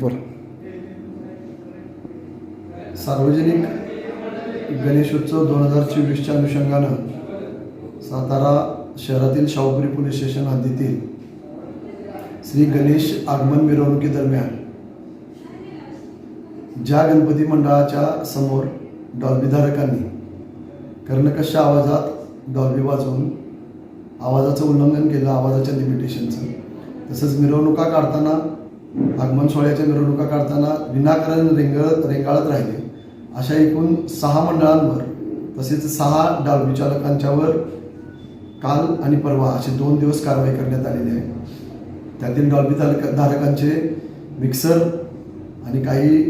बोला. सार्वजनिक गणेशोत्सव 2024च्या अनुषंगानं सातारा शहरातील शाहूपुरी पोलीस स्टेशन हद्दीतील श्री गणेश आगमन मिरवणुकीदरम्यान ज्या गणपती मंडळाच्या समोर डॉल्बीधारकांनी कर्णकश आवाजात डॉल्बी वाजवून आवाजाचं उल्लंघन केलं, आवाजाच्या लिमिटेशनचं, तसंच मिरवणुका काढताना, आगमन सोहळ्याच्या मिरवणुका काढताना विनाकारण रेंगाळत राहिले अशा एकूण 6 मंडळांवर तसेच 6 डॉल्बी चालकांच्यावर काल आणि परवा असे 2 दिवस कारवाई करण्यात आलेली आहे. त्यातील डॉल्बी धारकांचे मिक्सर आणि काही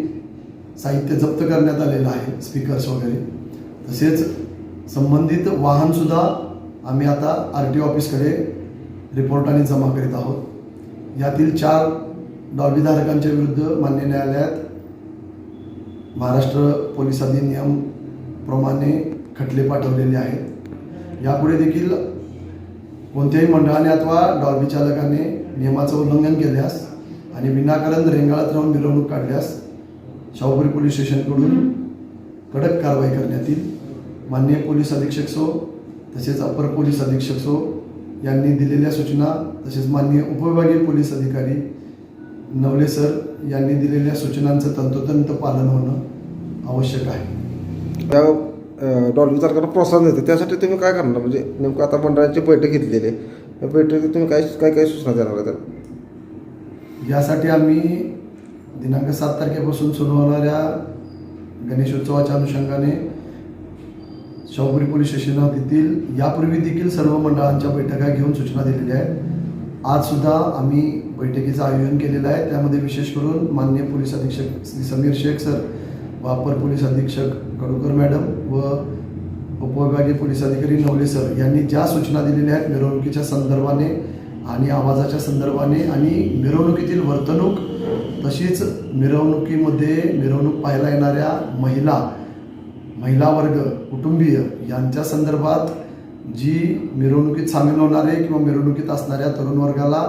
साहित्य जप्त करण्यात आलेलं आहे, स्पीकर्स वगैरे. तसेच संबंधित वाहनसुद्धा आम्ही आता RTO ऑफिसकडे रिपोर्टाने जमा करीत आहोत. यातील 4 डॉल्बी धारकांच्या विरुद्ध मान्य न्यायालयात महाराष्ट्र पोलीस अधिनियम प्रमाणे खटले पाठवलेले आहेत. यापुढे देखील कोणत्याही मंडळाने अथवा डॉल्बी चालकाने नियमाचं उल्लंघन केल्यास आणि विनाकारण रेंगाळत राहून मिरवणूक काढल्यास शाहूपुरी पोलीस स्टेशनकडून कडक कारवाई करण्यात येईल. माननीय पोलीस अधीक्षक सो तसेच अपर पोलीस अधीक्षक सो यांनी दिलेल्या सूचना तसेच माननीय उपविभागीय पोलीस अधिकारी नवले सर यांनी दिलेल्या सूचनांचं तंतोतंत पालन होणं आवश्यक आहे. त्या डॉल्बी चालकांना प्रोत्साहन देतं, त्यासाठी तुम्ही काय करणार? म्हणजे नेमकं आता मंडळाची बैठक घेतलेली आहे, या बैठकीत तुम्ही काय सूचना देणार आहे? यासाठी आम्ही दिनांक 7 तारखेपासून सुरू होणाऱ्या गणेशोत्सवाच्या अनुषंगाने शाहूपुरी पोलीस स्टेशन हद्दीतील यापूर्वी देखील सर्व मंडळांच्या बैठका घेऊन सूचना दिलेल्या आहेत. आजसुद्धा आम्ही बैठकीचं आयोजन केलेलं आहे. त्यामध्ये विशेष करून माननीय पोलीस अधीक्षक श्री समीर शेख सर व अपर पोलीस अधीक्षक कडूकर मॅडम व उपविभागीय पोलीस अधिकारी नवले सर यांनी ज्या सूचना दिलेल्या आहेत मिरवणुकीच्या संदर्भाने आणि आवाजाच्या संदर्भाने आणि मिरवणुकीतील वर्तणूक, तशीच मिरवणूक पाहायला येणाऱ्या महिला वर्ग, कुटुंबीय यांच्या संदर्भात जी मिरवणुकीत सामील होणारे किंवा मिरवणुकीत असणाऱ्या तरुण वर्गाला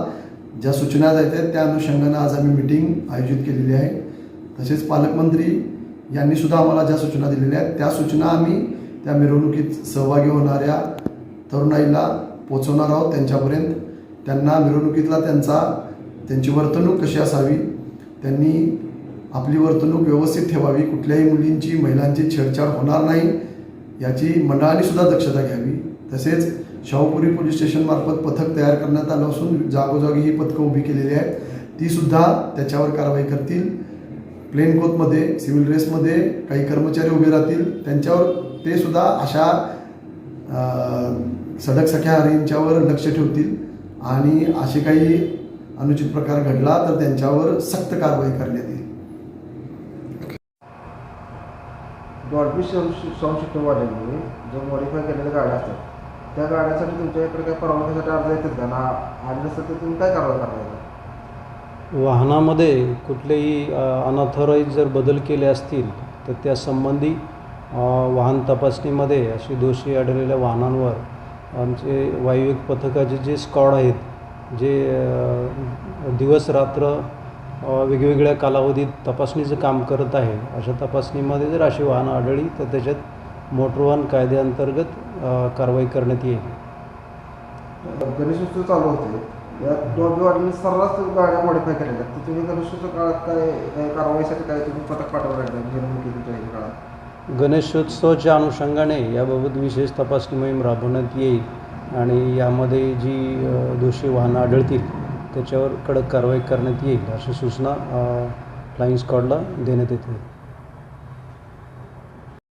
ज्या सूचना देत आहेत त्या अनुषंगानं आज आम्ही मीटिंग आयोजित केलेली आहे. तसेच पालकमंत्री यांनी सुद्धा आम्हाला ज्या सूचना दिलेल्या आहेत त्या सूचना आम्ही त्या मिरवणुकीत सहभागी होणाऱ्या तरुणाईला पोचवणार आहोत त्यांच्यापर्यंत. त्यांना मिरवणुकीतला त्यांची वर्तणूक कशी असावी, त्यांनी आपली वर्तणूक व्यवस्थित ठेवावी, कुठल्याही मुलींची महिलांची छेडछाड होणार नाही याची मंडळाने सुद्धा दक्षता घ्यावी. तसेच शाहूपुरी पोलीस स्टेशनमार्फत पथक तयार करण्यात आलं असून जागोजागी ही पथकं उभी केलेली आहेत, ती सुद्धा त्याच्यावर कारवाई करतील. प्लेन कोटमध्ये, सिव्हिल ड्रेसमध्ये काही कर्मचारी उभे राहतील, त्यांच्यावर ते सुद्धा अशा सडक हरींच्यावर लक्ष ठेवतील आणि असे काही अनुचित प्रकार घडला तर त्यांच्यावर सक्त कारवाई करण्यात येईल. डॉल्बी साऊंड सिस्टम वाढल्यामुळे जो मॉडिफाय केलेल्या गाड्या असतात त्या गाड्यासाठी तुमच्याकडे काय परवानगीसाठी अर्ज येतात का ना? आले नसतं तर तुम्ही काय कारवाई करणार? वाहनामध्ये कुठलेही अनऑथराईज जर बदल केले असतील तर त्या संबंधी वाहन तपासणीमध्ये अशी दोषी आढळलेल्या वाहनांवर आमचे वायुवेग पथकाचे जे स्क्वॉड आहेत, जे दिवस रात्र वेगवेगळ्या कालावधीत तपासणीचं काम करत आहे, अशा तपासणीमध्ये जर अशी वाहनं आढळली तर त्याच्यात मोटर वाहन कायद्याअंतर्गत कारवाई करण्यात येईल. गणेशोत्सव चालू होते, या डॉल्बी वाढल्याने सर्रास गाड्या मॉडिफाय केलेल्या आहेत, तर तुम्ही गणेशोत्सव काळात काय कारवाईसाठी काय तुम्ही पथक पाठवलं आहे मिरवणुकीच्या काळात? गणेशोत्सवाच्या अनुषंगाने याबाबत विशेष तपासणी मोहीम राबवण्यात येईल आणि यामध्ये जी दोषी वाहनं आढळतील त्याच्यावर कडक कारवाई करण्यात येईल अशी सूचना फ्लाइंग स्क्वॉडला देण्यात येते.